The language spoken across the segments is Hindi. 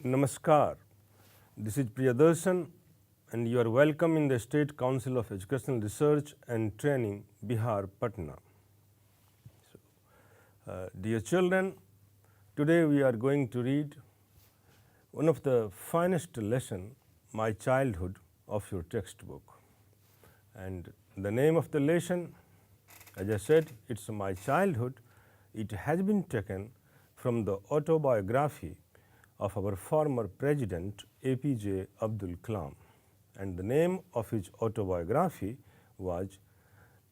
Namaskar, this is Priyadarshan and you are welcome in the State Council of Educational Research and Training, Bihar, Patna. Dear children, today we are going to read one of the finest lesson, My Childhood, of your textbook. And the name of the lesson, as I said, it's My Childhood. It has been taken from the autobiography of our former President APJ Abdul Kalam, and the name of his autobiography was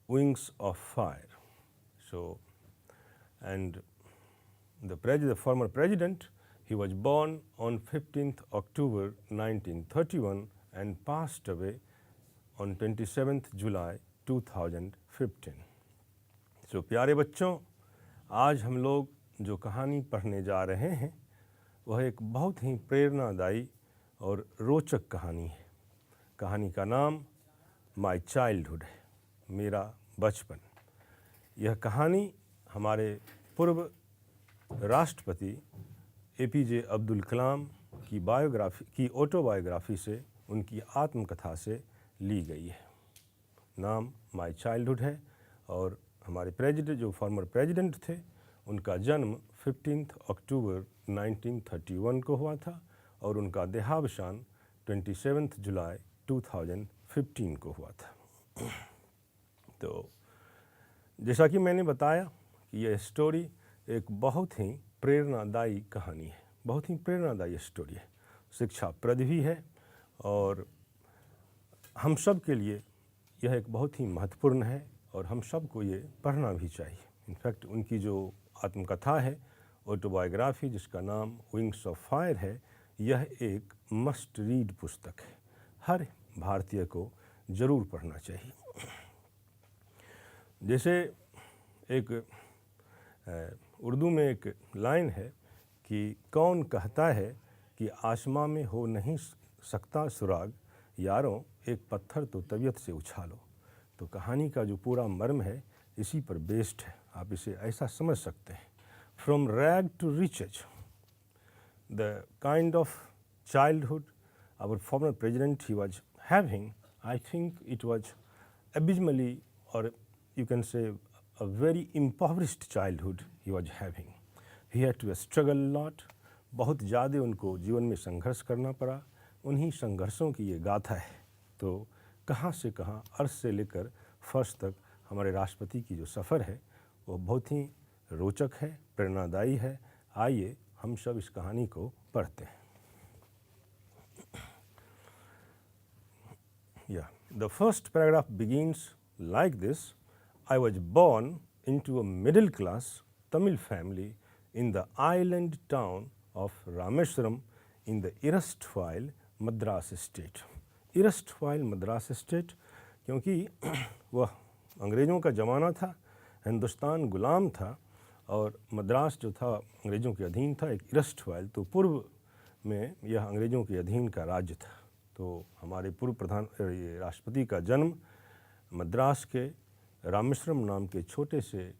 Wings of Fire. So, and the former president, he was born on 15th October 1931 and passed away on 27th July 2015. So प्यारे बच्चों, आज हम लोग जो कहानी पढ़ने जा रहे हैं वह एक बहुत ही प्रेरणादायी और रोचक कहानी है। कहानी का नाम माय चाइल्डहुड है, मेरा बचपन। यह कहानी हमारे पूर्व राष्ट्रपति एपीजे अब्दुल कलाम की ऑटोबायोग्राफी से, उनकी आत्मकथा से ली गई है। नाम माय चाइल्डहुड है और हमारे प्रेसिडेंट जो फॉर्मर प्रेसिडेंट थे उनका जन्म 15 अक्टूबर 1931 को हुआ था और उनका देहावसान 27 जुलाई 2015 को हुआ था। तो जैसा कि मैंने बताया कि यह स्टोरी एक बहुत ही प्रेरणादायी कहानी है, बहुत ही प्रेरणादायी स्टोरी है, शिक्षाप्रद भी है और हम सब के लिए यह एक बहुत ही महत्वपूर्ण है और हम सब को ये पढ़ना भी चाहिए। इनफैक्ट उनकी जो आत्मकथा है, ऑटोबायोग्राफी, जिसका नाम विंग्स ऑफ फायर है, यह एक मस्ट रीड पुस्तक है, हर भारतीय को ज़रूर पढ़ना चाहिए। जैसे एक उर्दू में एक लाइन है कि कौन कहता है कि आसमां में हो नहीं सकता सुराग, यारों एक पत्थर तो तबीयत से उछालो। तो कहानी का जो पूरा मर्म है इसी पर बेस्ड है, आप इसे ऐसा समझ सकते हैं। From rag to riches, the kind of childhood our former president he was having, I think it was abysmally, or you can say a very impoverished childhood he was having. He had to struggle a lot. बहुत ज़्यादा उनको जीवन में संघर्ष करना पड़ा। उन्हीं संघर्षों की ये गाथा है। तो कहाँ से कहाँ, अर्थ से लेकर फर्श तक हमारे राष्ट्रपति की जो सफ़र है वो बहुत ही रोचक है, प्रेरणादायी है। आइए हम सब इस कहानी को पढ़ते हैं। The first paragraph begins like this: I was born into a middle-class Tamil family in the island town of Rameswaram in the erstwhile Madras state. Erstwhile Madras state क्योंकि वह अंग्रेज़ों का ज़माना था, हिंदुस्तान गुलाम था और मद्रास जो था अंग्रेज़ों के अधीन था। एक erstwhile तो पूर्व में यह अंग्रेज़ों के अधीन का राज्य था। तो हमारे पूर्व राष्ट्रपति का जन्म मद्रास के रामेश्वरम नाम के छोटे से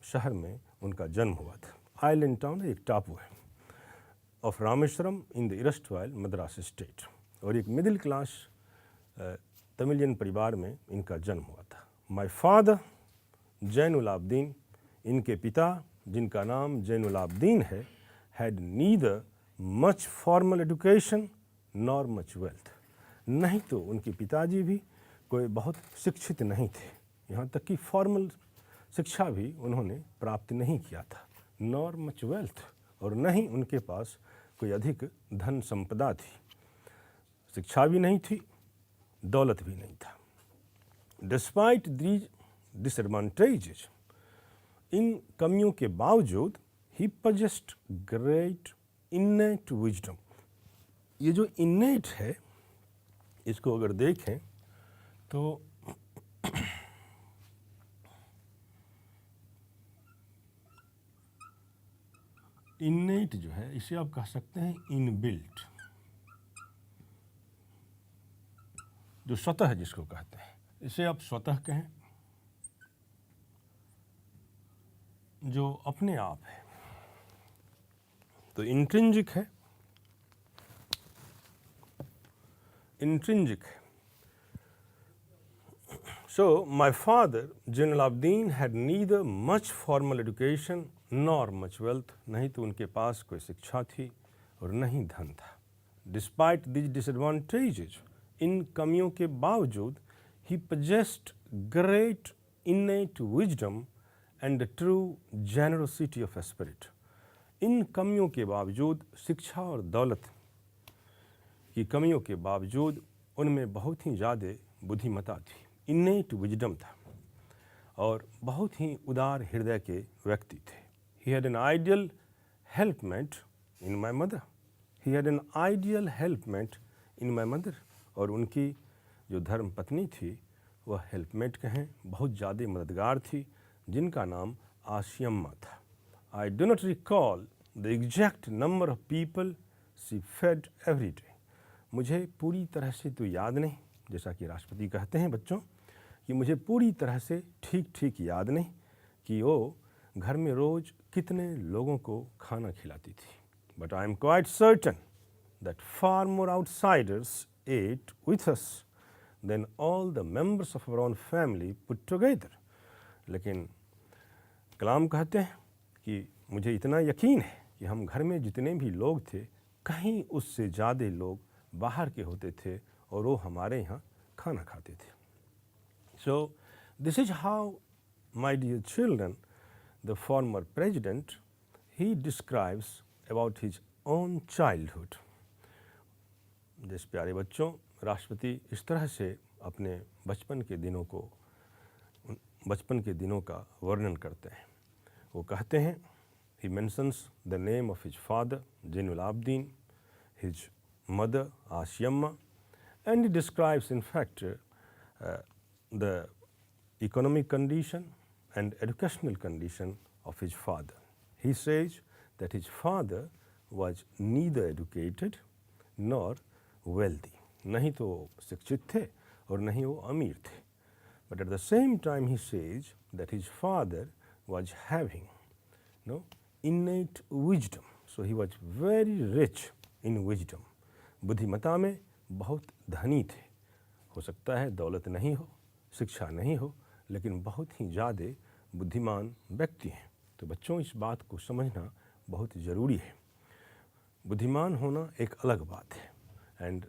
शहर में उनका जन्म हुआ था। आइलैंड टाउन एक टापू है, of Rameswaram in the erstwhile Madras state, और एक मिडिल क्लास तमिलियन परिवार में इनका जन्म हुआ था। माय फादर जैनुल आबदीन, इनके पिता जिनका नाम जैनुल आबदीन है, had neither much formal education nor much wealth. नहीं तो उनके पिताजी भी कोई बहुत शिक्षित नहीं थे, यहाँ तक कि फॉर्मल शिक्षा भी उन्होंने प्राप्त नहीं किया था। नॉर मच वेल्थ, और न ही उनके पास कोई अधिक धन संपदा थी। शिक्षा भी नहीं थी, दौलत भी नहीं था। डिस्पाइट दीज डिसएडवांटेजेस, इन कमियों के बावजूद, ही पजेस्ड ग्रेट इन्नेट विजडम। ये जो इन्नेट है, इसको अगर देखें तो इन्नेट जो है इसे आप कह सकते हैं इनबिल्ट, जो स्वतः जिसको कहते हैं, इसे आप स्वतः कहें, जो अपने आप है। तो इंट्रिंसिक है, इंट्रिंसिक है। So, my father, Zainul Abidin, had neither much formal education nor much wealth. नहीं तो उनके पास कोई शिक्षा थी और नहीं धन था। Despite these disadvantages, इन कमियों के बावजूद, he possessed great innate wisdom and a true generosity of spirit. इन कमियों के बावजूद, शिक्षा और दौलत की कमियों के बावजूद उनमें बहुत ही ज़्यादा बुद्धिमता थी, इनेट विजडम था और बहुत ही उदार हृदय के व्यक्ति थे। He had an ideal helpmate in my mother. He had an ideal helpmate in my mother. और उनकी जो धर्म पत्नी थी वह हेल्पमेट कहें बहुत ज़्यादा मददगार थी, जिनका नाम आसियम्मा था। I do not recall the exact number of people she fed every day. मुझे पूरी तरह से तो याद नहीं, जैसा कि राष्ट्रपति कहते हैं बच्चों कि मुझे पूरी तरह से ठीक ठीक याद नहीं कि वो घर में रोज़ कितने लोगों को खाना खिलाती थी। But I am quite certain that far more outsiders ate with us than all the members of our own family put together. लेकिन कलाम कहते हैं कि मुझे इतना यकीन है कि हम घर में जितने भी लोग थे कहीं उससे ज़्यादा लोग बाहर के होते थे और वो हमारे यहाँ खाना खाते थे। So this is how, my dear children, the former president, he describes about his own childhood. जिस प्यारे बच्चों, राष्ट्रपति इस तरह से अपने बचपन के दिनों का वर्णन करते हैं। वो कहते हैं, he mentions the name of his father, Zainul Abidin, his mother, Asiyamma, and he describes in fact the economic condition and educational condition of his father. He says that his father was neither educated nor wealthy. नहीं तो शिक्षित थे और नहीं वो अमीर थे. But at the same time he says that his father was having innate wisdom. So he was very rich in wisdom. बुद्धिमता में बहुत धनी थे. हो सकता है दौलत नहीं हो, शिक्षा नहीं हो, लेकिन बहुत ही ज़्यादा बुद्धिमान व्यक्ति हैं. तो बच्चों इस बात को समझना बहुत ज़रूरी है. बुद्धिमान होना एक अलग बात है. एंड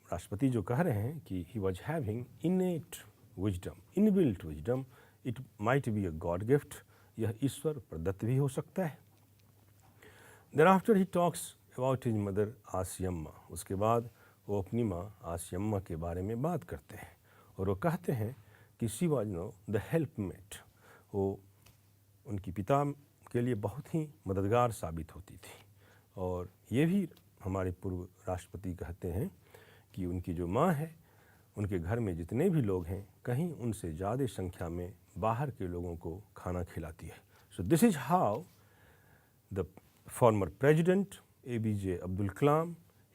राष्ट्रपति जो कह रहे हैं कि he was having innate wisdom, inbuilt wisdom, it might be a god gift. यह ईश्वर प्रदत्त भी हो सकता है. Thereafter he talks about his mother Asiamma. उसके बाद वो अपनी माँ आसियम्मा के बारे में बात करते हैं और वो कहते हैं कि शी वॉज द हेल्पमेट. वो उनकी पिता के लिए बहुत ही मददगार साबित होती थी. और ये भी हमारे पूर्व राष्ट्रपति कहते हैं कि उनकी जो माँ है, उनके घर में जितने भी लोग हैं, कहीं उनसे ज़्यादा संख्या में बाहर के लोगों को खाना खिलाती है. सो this is how the former president ABJ Abdul Kalam,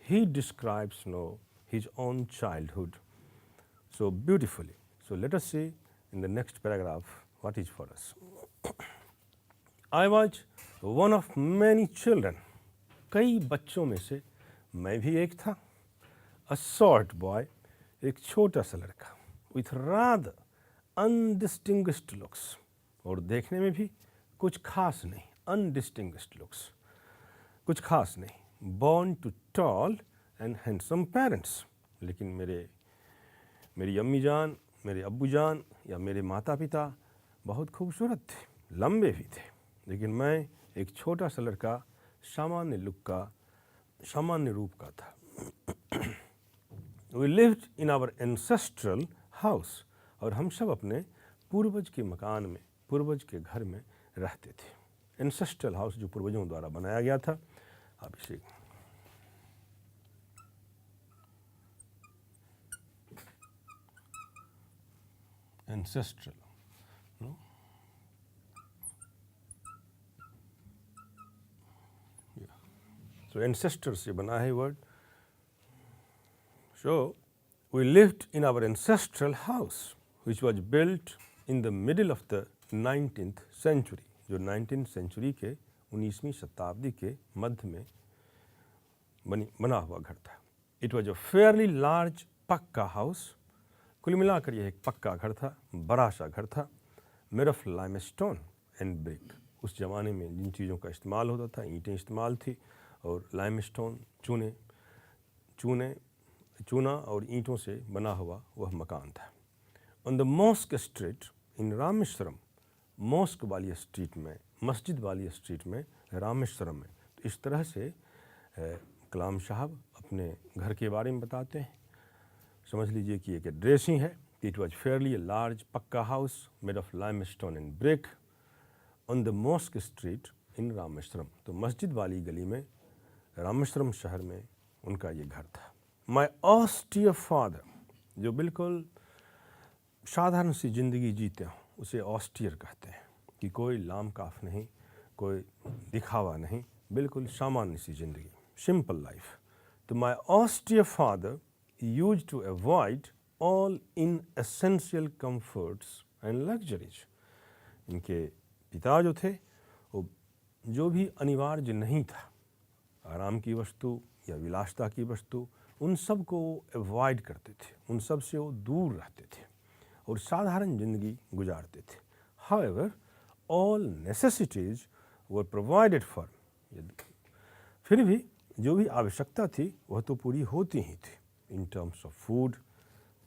he describes his own childhood so beautifully. So let us see in the next paragraph what is for us. I was one of many children. कई बच्चों में से मैं भी एक था. A short boy, एक छोटा सा लड़का, with rather undistinguished looks. और देखने में भी कुछ खास नहीं. Undistinguished looks, कुछ खास नहीं. Born to tall and handsome parents. लेकिन मेरी अम्मी जान, मेरे अब्बू जान या मेरे माता पिता बहुत खूबसूरत थे, लंबे भी थे. लेकिन मैं एक छोटा सा लड़का, सामान्य लुक का, सामान्य रूप का था. We lived in our ancestral house. और हम सब अपने पूर्वज के मकान में, पूर्वज के घर में रहते थे. एंसेस्ट्रल हाउस जो पूर्वजों द्वारा बनाया गया था. अभिषेक एंसेस्ट्रल, so ancestor से बना है word. So we lived in our ancestral house which was built in the middle of the 19th century. जो 19th century के 19वीं शताब्दी के मध्य में बना हुआ घर था. It was a fairly large पक्का हाउस, कुल मिलाकर यह एक पक्का घर था, बड़ा सा घर था, made of limestone and brick. उस ज़माने में जिन चीज़ों का इस्तेमाल होता था, ईंटें इस्तेमाल थी और लाइमस्टोन चूना और ईंटों से बना हुआ वह मकान था। On the mosque street in Rameswaram, mosque वाली स्ट्रीट में, मस्जिद वाली स्ट्रीट में, रामेश्वरम में। तो इस तरह से कलाम साहब अपने घर के बारे में बताते हैं। समझ लीजिए कि एक एड्रेस ही है। It was fairly a large pucca house made of limestone and brick on the mosque street in Rameswaram. तो मस्जिद वाली गली में, रामेश्वरम शहर में उनका ये घर था। माई ऑस्टियर फादर, जो बिल्कुल साधारण सी ज़िंदगी जीते हों, उसे ऑस्टियर कहते हैं, कि कोई लाम काफ नहीं, कोई दिखावा नहीं, बिल्कुल सामान्य सी ज़िंदगी, सिंपल लाइफ। तो my austere father used to avoid all inessential comforts and luxuries. इनके पिता जो थे वो जो भी अनिवार्य नहीं था, आराम की वस्तु या विलासता की वस्तु, उन सब को अवॉइड करते थे, उन सब से वो दूर रहते थे और साधारण ज़िंदगी गुजारते थे। However all necessities were provided for, फिर भी जो भी आवश्यकता थी वह तो पूरी होती ही थी। इन टर्म्स ऑफ फूड,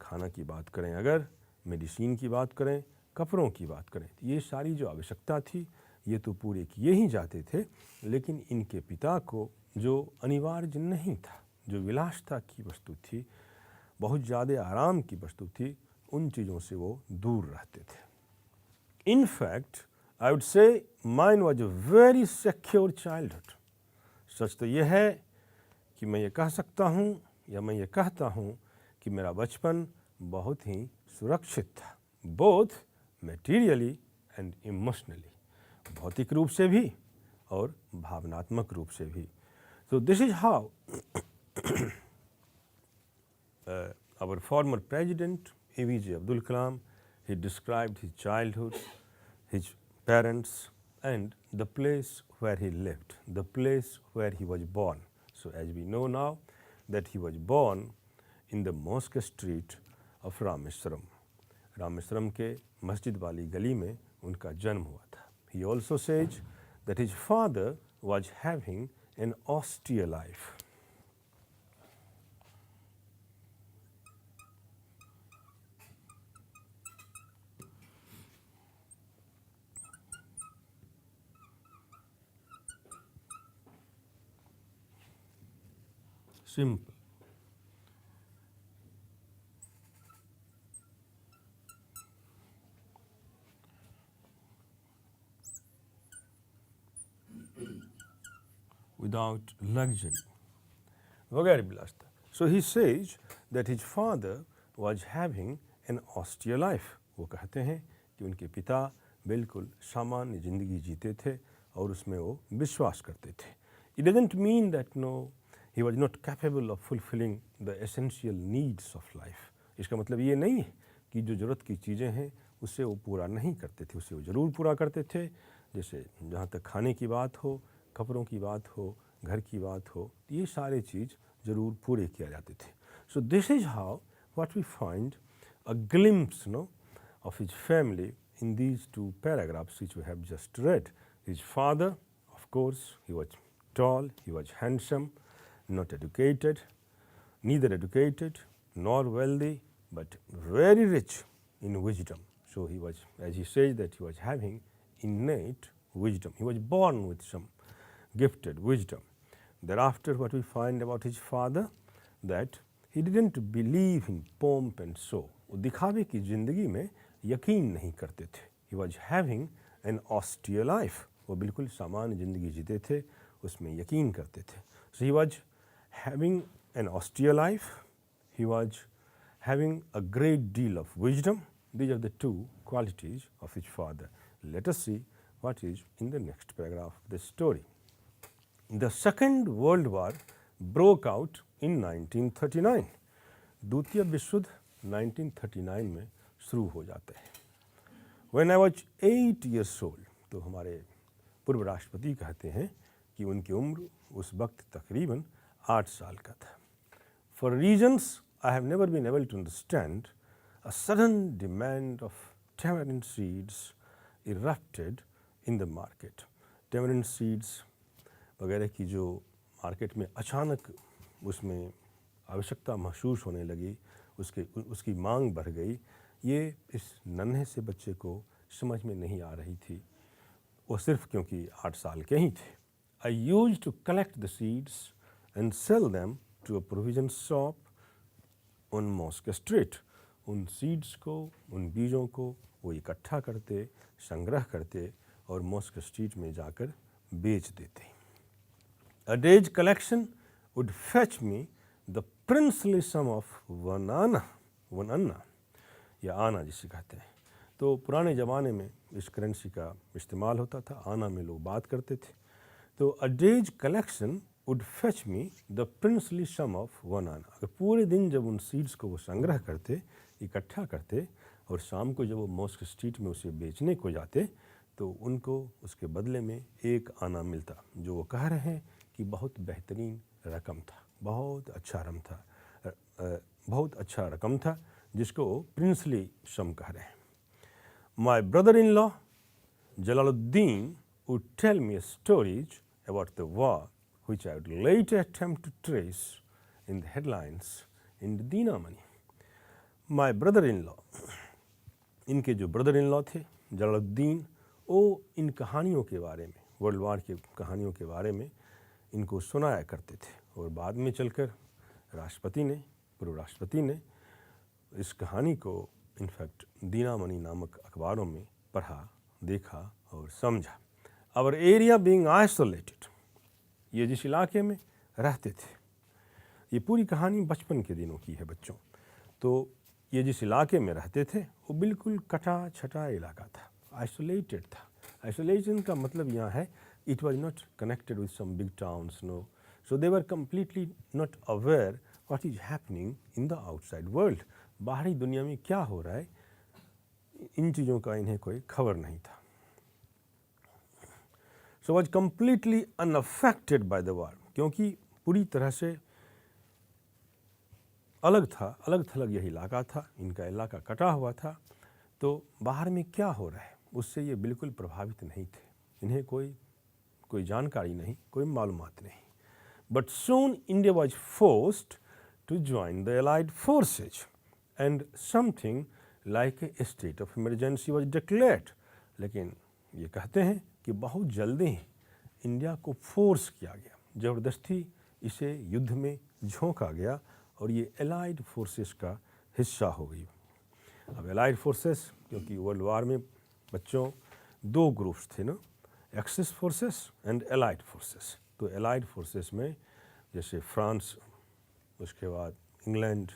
खाना की बात करें, अगर मेडिसिन की बात करें, कपड़ों की बात करें, तो ये सारी जो आवश्यकता थी ये तो पूरे किए ही जाते थे। लेकिन इनके पिता को जो अनिवार्य नहीं था, जो विलासता की वस्तु थी, बहुत ज़्यादा आराम की वस्तु थी, उन चीज़ों से वो दूर रहते थे। In fact I would say mine was a very secure childhood. सच तो यह है कि मैं ये कह सकता हूँ या मैं ये कहता हूँ कि मेरा बचपन बहुत ही सुरक्षित था, बोथ मटीरियली एंड इमोशनली, भौतिक रूप से भी और भावनात्मक रूप से भी। So this is how our former president APJ Abdul Kalam, he described his childhood, his parents, and the place where he lived, the place where he was born. So as we know now that he was born in the mosque street of Rameshwaram. Rameswaram के मस्जिद वाली गली में उनका जन्म हुआ था। He also says that his father was having an austere life. Simple. Without luxury, वगैरह विलासता. So he says that his father was having an austere life. वो कहते हैं कि उनके पिता बिल्कुल सामान्य ज़िंदगी जीते थे और उसमें वो विश्वास करते थे. It doesn't mean that he was not capable of fulfilling the essential needs of life. इसका मतलब ये नहीं है कि जो ज़रूरत की चीज़ें हैं उससे वो पूरा नहीं करते थे, उससे वो ज़रूर पूरा करते थे. जैसे जहाँ तक खाने की बात हो, कपड़ों की बात हो, घर की बात हो, ये सारे चीज़ ज़रूर पूरे किया जाते थे. So this is how what we find a glimpse of his family in these two paragraphs which we have just read. His father, of course, he was tall, he was handsome, not educated, neither educated nor wealthy, but very rich in wisdom. So he was, as he says, that he was having innate wisdom. He was born with some gifted wisdom. Thereafter, what we find about his father, that he didn't believe in pomp and show. वो दिखावे की ज़िंदगी में यकीन नहीं करते थे. He was having an austere life. वो बिल्कुल सामान्य ज़िंदगी जीते थे, उसमें यकीन करते थे. So he was having an austere life. He was having a great deal of wisdom. These are the two qualities of his father. Let us see what is in the next paragraph of the story. The Second World War broke out in 1939. द्वितीय विश्व युद्ध 1939 में शुरू हो जाता है. When I was 8 years old, तो हमारे पूर्व राष्ट्रपति कहते हैं कि उनकी उम्र उस वक्त तकरीबन 8 साल का था. For reasons I have never been able to understand a sudden demand of tamarind seeds erupted in the market. Tamarind seeds वगैरह की जो मार्केट में अचानक उसमें आवश्यकता महसूस होने लगी, उसकी मांग बढ़ गई, ये इस नन्हे से बच्चे को समझ में नहीं आ रही थी, वो सिर्फ क्योंकि 8 साल के ही थे. I used to collect the seeds and sell them to a provision shop on Mosque Street. उन सीड्स को, उन बीजों को वो इकट्ठा करते, संग्रह करते और मॉस्क स्ट्रीट में जाकर बेच देते. A day's collection would fetch me the princely sum of one anna, या आना जिसे कहते हैं. तो पुराने ज़माने में इस करेंसी का इस्तेमाल होता था, आना में लोग बात करते थे. तो a day's collection would fetch me the princely sum of one anna. अगर पूरे दिन जब उन सीड्स को वो संग्रह करते, इकट्ठा करते और शाम को जब वो मॉस्क स्ट्रीट में उसे बेचने को जाते तो उनको उसके बदले में 1 आना मिलता, जो वो कह रहे हैं कि बहुत बेहतरीन रकम था, बहुत अच्छा रकम था, जिसको प्रिंसली सम कह रहे हैं. My brother-in-law Jalaluddin would tell me stories about the war which I would later attempt to trace in the headlines in the Dinamani. My brother-in-law, इनके जो ब्रदर इन लॉ थे जलालुद्दीन, वो इन कहानियों के बारे में, वर्ल्ड वार की कहानियों के बारे में इनको सुनाया करते थे और बाद में चलकर पूर्व राष्ट्रपति ने इस कहानी को इनफैक्ट दीनामणि नामक अखबारों में पढ़ा, देखा और समझा. आवर एरिया बीइंग आइसोलेटेड, ये जिस इलाके में रहते थे, ये पूरी कहानी बचपन के दिनों की है बच्चों. तो ये जिस इलाके में रहते थे वो बिल्कुल कटा छटा इलाका था, आइसोलेटेड था. आइसोलेशन का मतलब यहाँ है it was not connected with some big towns, no. So they were completely not aware what is happening in the outside world. बाहरी दुनिया में क्या हो रहा है, इन चीज़ों का इन्हें कोई खबर नहीं था. So was completely unaffected by the war, क्योंकि पूरी तरह से अलग थलग यह इलाका था, इनका इलाका कटा हुआ था. तो बाहर में क्या हो रहा है उससे ये बिल्कुल प्रभावित नहीं थे, इन्हें कोई जानकारी नहीं, कोई मालूमात नहीं. But soon India was forced to join the allied forces and something like a state of emergency was declared. लेकिन ये कहते हैं कि बहुत जल्दी ही इंडिया को फोर्स किया गया, ज़बरदस्ती इसे युद्ध में झोंका गया और ये एलाइड फोर्सेस का हिस्सा हो गई. अब एलाइड फोर्सेस, क्योंकि वर्ल्ड वार में बच्चों 2 ग्रुप्स थे ना, axis forces and allied forces. तो एलाइड फोर्सेस में जैसे फ्रांस, उसके बाद इंग्लैंड,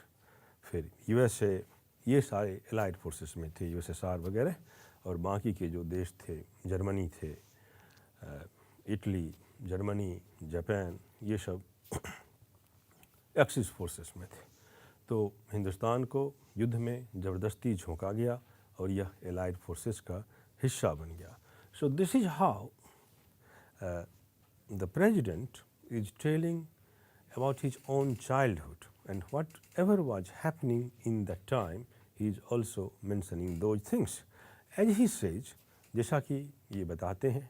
फिर यूएसए, ये सारे एलाइड फोर्सेस में थे, यूएसएसआर वगैरह. और बाकी के जो देश थे, जर्मनी थे, इटली, जर्मनी, जापान, ये सब एक्सिस फोर्सेस में थे. तो हिंदुस्तान को युद्ध में ज़बरदस्ती झोंका गया और यह एलाइड फोर्सेस का हिस्सा बन गया. So this is how the president is telling about his own childhood and whatever was happening in that time, he is also mentioning those things. As he says, जैसा कि ये बताते हैं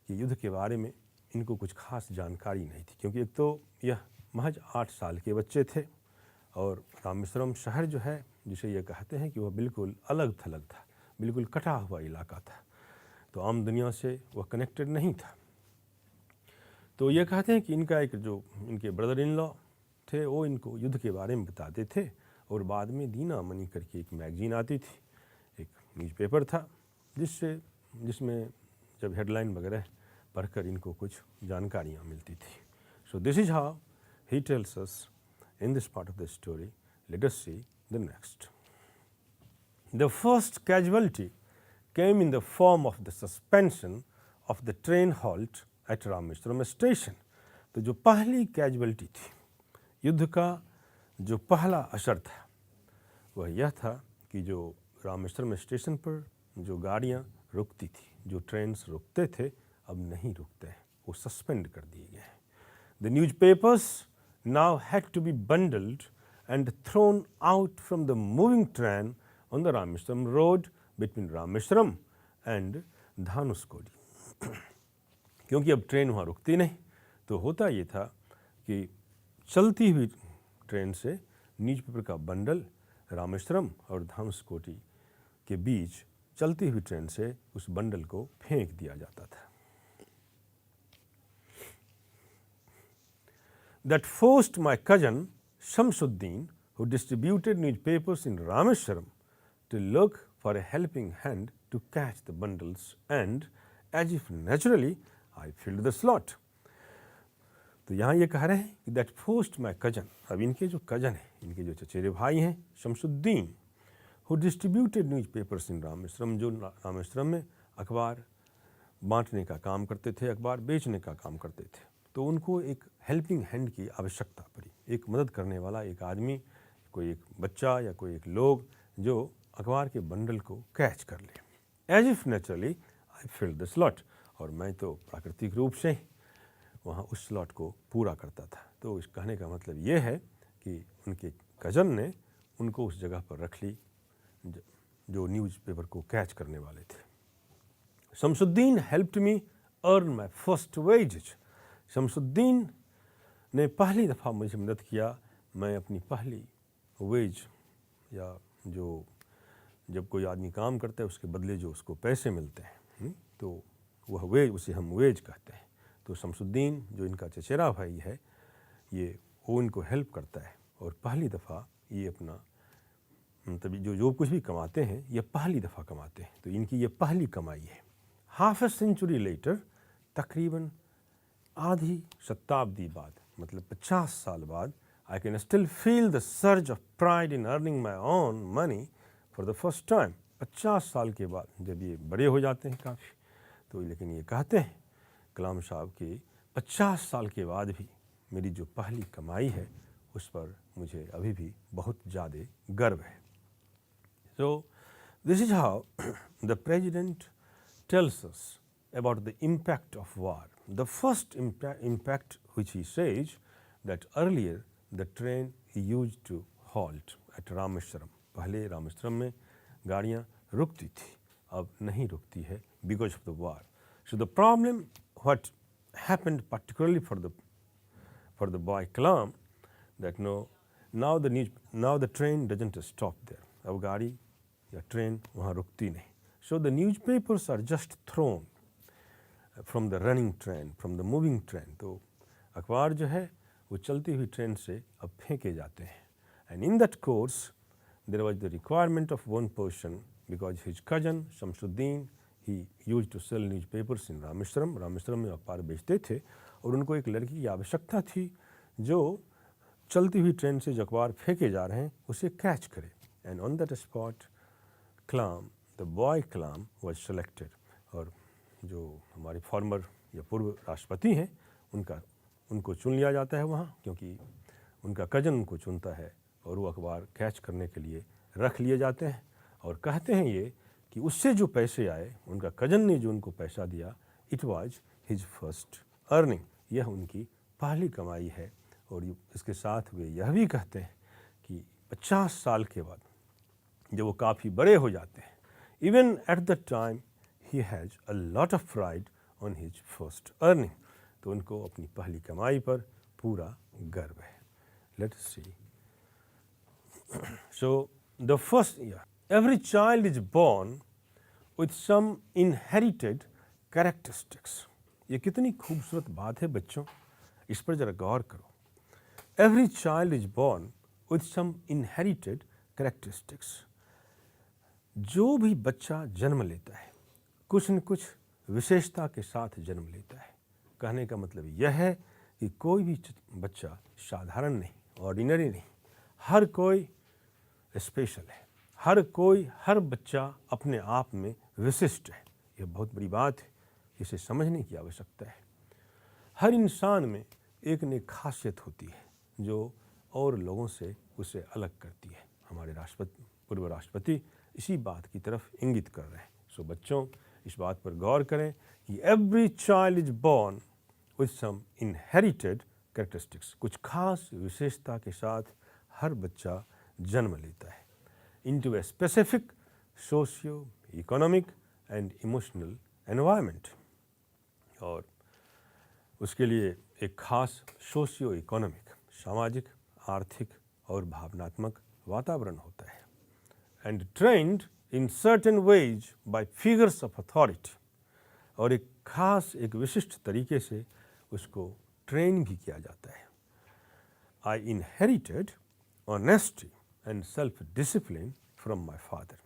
कि युद्ध के बारे में इनको कुछ खास जानकारी नहीं थी, क्योंकि एक तो यह महज 8 साल के बच्चे थे और रामेश्वरम शहर जो है, जिसे ये कहते हैं कि वह बिल्कुल अलग थलग था, बिल्कुल कटा हुआ इलाका था, तो आम दुनिया से वह कनेक्टेड नहीं था. तो ये कहते हैं कि इनका एक जो इनके ब्रदर इन लॉ थे, वो इनको युद्ध के बारे में बताते थे. और बाद में दीनामणि करके एक मैगजीन आती थी, एक न्यूज़पेपर था, जिसमें जब हेडलाइन वगैरह पढ़कर इनको कुछ जानकारियाँ मिलती थी. सो this is how he tells us in this part of the story. Let us see the next. The first casualty came in the form of the suspension of the train halt at Rameshwaram station. तो जो पहली कैजुअलिटी थी, युद्ध का जो पहला असर था, वह यह था कि जो रामेश्वरम स्टेशन पर जो गाड़ियाँ रुकती थी, जो ट्रेन्स रुकते थे, अब नहीं रुकते हैं, वो सस्पेंड कर दिए गए हैं. The newspapers now had to be bundled and thrown out from the moving train on the Rameshwaram road between Rameshwaram and Dhanuskodi. क्योंकि अब ट्रेन वहाँ रुकती नहीं, तो होता ये था कि चलती हुई ट्रेन से न्यूज़पेपर का बंडल रामेश्वरम और धानुषकोटी के बीच चलती हुई ट्रेन से उस बंडल को फेंक दिया जाता था. That forced my cousin Shamsuddin, who distributed newspapers in Rameshwaram, to look for a helping hand to catch the bundles, and as if naturally I filled the slot. तो यहाँ ये कह रहे हैं कि that forced my cousin, अब इनके जो कजन हैं, इनके जो चचेरे भाई हैं Shamsuddin, who distributed newspapers in Rameswaram, जो रामेश्वरम में अखबार बांटने का काम करते थे, अखबार बेचने का काम करते थे, तो उनको एक हेल्पिंग हैंड की आवश्यकता पड़ी. एक मदद करने वाला एक आदमी, कोई एक बच्चा या कोई एक लोग जो अखबार के बंडल को कैच कर ले. As if naturally I filled the slot, और मैं तो प्राकृतिक रूप से वहाँ उस स्लॉट को पूरा करता था. तो इस कहने का मतलब ये है कि उनके कज़न ने उनको उस जगह पर रख ली जो न्यूज़पेपर को कैच करने वाले थे. Shamsuddin helped me earn my first wages. Shamsuddin ने पहली दफ़ा मुझे मदद किया, मैं अपनी पहली वेज, या जो जब कोई आदमी काम करता है उसके बदले जो उसको पैसे मिलते हैं, तो वह वेज, उसे हम वेज कहते हैं. तो शमसुद्दीन जो इनका चचेरा भाई है, ये वो इनको हेल्प करता है, और पहली दफ़ा ये अपना मतलब जो कुछ भी कमाते हैं ये पहली दफ़ा कमाते हैं, तो इनकी ये पहली कमाई है. हाफ ए सेंचुरी लेटर, तकरीबन आधी शताब्दी बाद, मतलब 50 साल बाद, I can still feel the surge of pride in earning my own money for the first time. 50 साल के बाद जब ये बड़े हो जाते हैं काफ़ी, तो लेकिन ये कहते हैं कलाम साहब कि 50 साल के बाद भी मेरी जो पहली कमाई है उस पर मुझे अभी भी बहुत ज़्यादा गर्व है. So this is how the president tells us about the impact of war. The first impact which he says that earlier the train used to halt at Rameshwaram. पहले रामेश्वरम में गाड़ियाँ रुकती थी, अब नहीं रुकती है because of the war. So the problem what happened particularly for the boy Kalam, that now the train doesn't stop there. अब गाड़ी या ट्रेन वहाँ रुकती नहीं. So the newspapers are just thrown from the running train, from the moving train. तो अखबार जो है वो चलती हुई ट्रेन से अब फेंके जाते हैं. And in that course there was the requirement of one person, because his cousin Shamsuddin, he used to sell newspapers in Rameshwaram. Rameswaram में अखबार बेचते थे, और उनको एक लड़की की आवश्यकता थी जो चलती हुई ट्रेन से जो अखबार फेंके जा रहे हैं उसे कैच करे. And on that spot Kalam, the boy Kalam was selected. और जो हमारे फॉर्मर या पूर्व राष्ट्रपति हैं उनको चुन लिया जाता है वहाँ, क्योंकि उनका कज़न उनको चुनता है, और वो अखबार कैच करने के लिए रख लिए जाते हैं. और कहते हैं ये कि उससे जो पैसे आए, उनका कज़न ने जो उनको पैसा दिया, it was his first earning, यह उनकी पहली कमाई है. और इसके साथ वे यह भी कहते हैं कि 50 साल के बाद जब वो काफ़ी बड़े हो जाते हैं, even at the time he has a lot of pride on his first earning. तो उनको अपनी पहली कमाई पर पूरा गर्व है. Let's see. So the first year, every child is born with some inherited characteristics. ये कितनी खूबसूरत बात है बच्चों, इस पर जरा गौर करो. Every child is born with some inherited characteristics. जो भी बच्चा जन्म लेता है कुछ न कुछ विशेषता के साथ जन्म लेता है. कहने का मतलब यह है कि कोई भी बच्चा साधारण नहीं, ऑर्डिनरी नहीं, हर कोई स्पेशल है. हर बच्चा अपने आप में विशिष्ट है. यह बहुत बड़ी बात है, इसे समझने की आवश्यकता है. हर इंसान में एक न एक खासियत होती है जो और लोगों से उसे अलग करती है. हमारे पूर्व राष्ट्रपति इसी बात की तरफ इंगित कर रहे हैं. सो बच्चों, इस बात पर गौर करें कि every child is born with some inherited characteristics. कुछ खास विशेषता के साथ हर बच्चा जन्म लेता है into a specific socio-economic and emotional environment, और उसके लिए एक खास सोशियो इकोनॉमिक, सामाजिक, आर्थिक और भावनात्मक वातावरण होता है, and trend in certain veg bye figures of authority, और एक खास एक विशिष्ट तरीके से उसको ट्रेन भी किया जाता है। आई inherited honesty and self discipline from my father.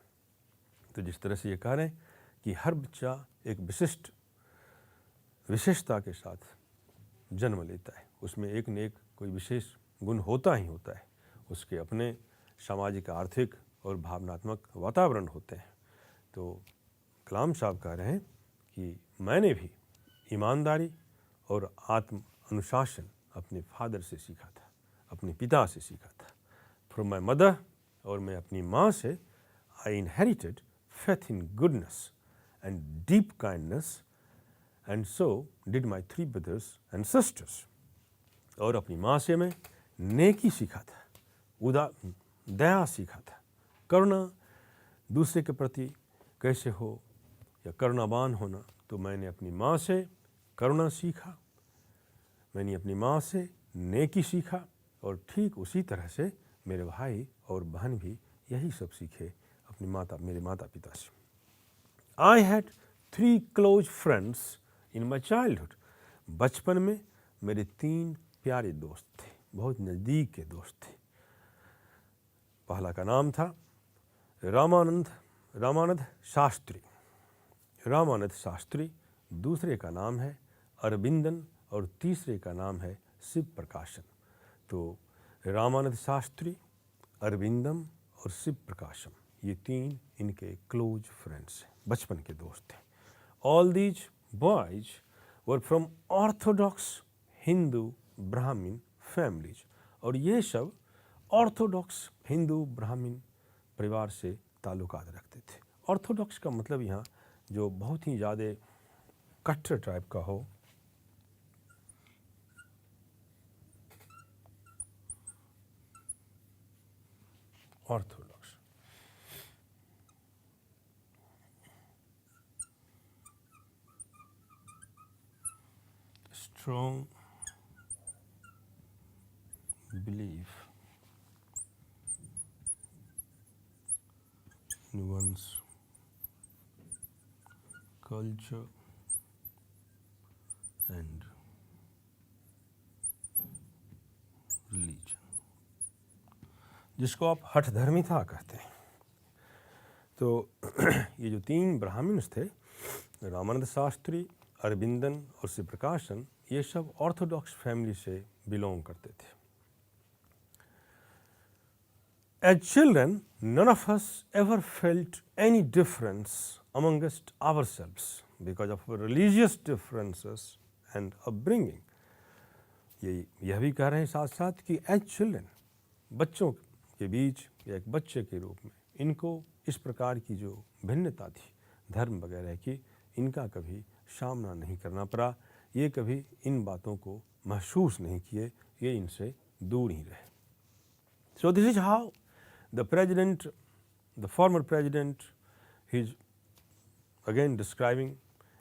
तो जिस तरह से ये कह रहे हैं कि हर बच्चा एक विशिष्ट विशेषता के साथ जन्म लेता है, उसमें एक न एक कोई विशेष गुण होता ही होता है, उसके अपने सामाजिक, आर्थिक और भावनात्मक वातावरण होते हैं। तो कलाम साहब कह रहे हैं कि मैंने भी ईमानदारी और आत्म अनुशासन अपने फादर से सीखा था, अपने पिता से सीखा था, फ्रॉम माई मदर, और मैं अपनी माँ से आई inherited faith in goodness and deep kindness, and so did my 3 brothers and sisters. और अपनी माँ से मैं नेकी सीखा था, दया सीखा था, करुणा, दूसरे के प्रति कैसे हो या करुणावान होना। तो मैंने अपनी माँ से करुणा सीखा, मैंने अपनी माँ से नेकी सीखा, और ठीक उसी तरह से मेरे भाई और बहन भी यही सब सीखे अपनी मेरे माता पिता से। I had 3 close friends in my childhood. बचपन में मेरे 3 प्यारे दोस्त थे, बहुत नज़दीक के दोस्त थे। पहला का नाम था रामानंद शास्त्री, दूसरे का नाम है अरविंदन, और तीसरे का नाम है शिव प्रकाशन। तो रामानंद शास्त्री, अरविंदम और शिव प्रकाशम, ये 3 इनके क्लोज फ्रेंड्स हैं, बचपन के दोस्त थे। All these boys were from Orthodox Hindu ब्राह्मण फैमिलीज, और ये सब ऑर्थोडॉक्स हिंदू ब्राह्मण परिवार से ताल्लुकात रखते थे। ऑर्थोडॉक्स का मतलब यहाँ जो बहुत ही ज़्यादा कट्टर टाइप का हो, Orthodox, strong belief in one's culture and religion, जिसको आप हठधर्मिता कहते हैं। तो ये जो 3 ब्राह्मण्स थे, रामानंद शास्त्री, अरविंदन और शिव प्रकाशन, ये सब ऑर्थोडॉक्स फैमिली से बिलोंग करते थे। As children, none of us ever felt any difference amongst ourselves because of our religious differences and upbringing. यह भी कह रहे हैं साथ साथ कि as children, बच्चों के बीच या एक बच्चे के रूप में इनको इस प्रकार की जो भिन्नता थी धर्म वगैरह की, इनका कभी सामना नहीं करना पड़ा, ये कभी इन बातों को महसूस नहीं किए, ये इनसे दूर ही रहे। So this is how the president, the former president, he's again describing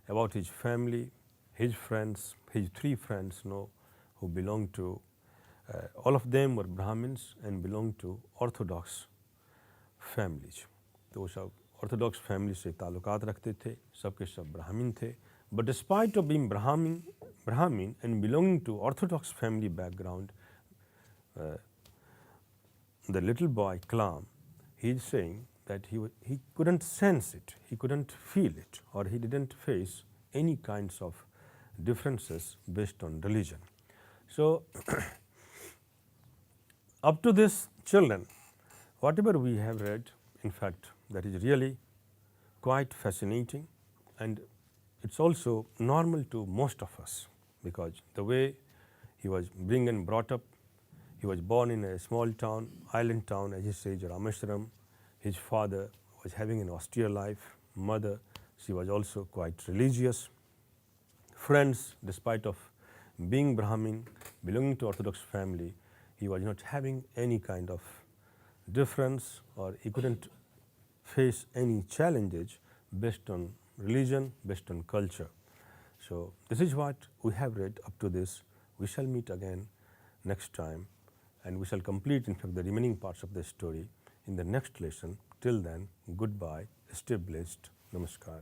about his family, his friends, his 3 friends, who belonged to, all of them were Brahmins and belonged to Orthodox families. तो वो सब ऑर्थोडॉक्स फैमिली से ताल्लुकात रखते थे, सबके सब ब्राह्मण थे। But despite of being Brahmin and belonging to Orthodox family background, the little boy Kalam, he is saying that he couldn't sense it, he couldn't feel it, or he didn't face any kinds of differences based on religion. So up to this, children, whatever we have read, in fact, that is really quite fascinating, and it's also normal to most of us, because the way he was being and brought up, he was born in a small town, island town, as he says, Rameshwaram. His father was having an austere life, mother, she was also quite religious. Friends, despite of being Brahmin, belonging to Orthodox family, he was not having any kind of difference, or he couldn't face any challenges based on religion, based on culture. So, this is what we have read up to this. We shall meet again next time, and we shall complete in fact the remaining parts of the story in the next lesson. Till then, goodbye, stay blessed, namaskar.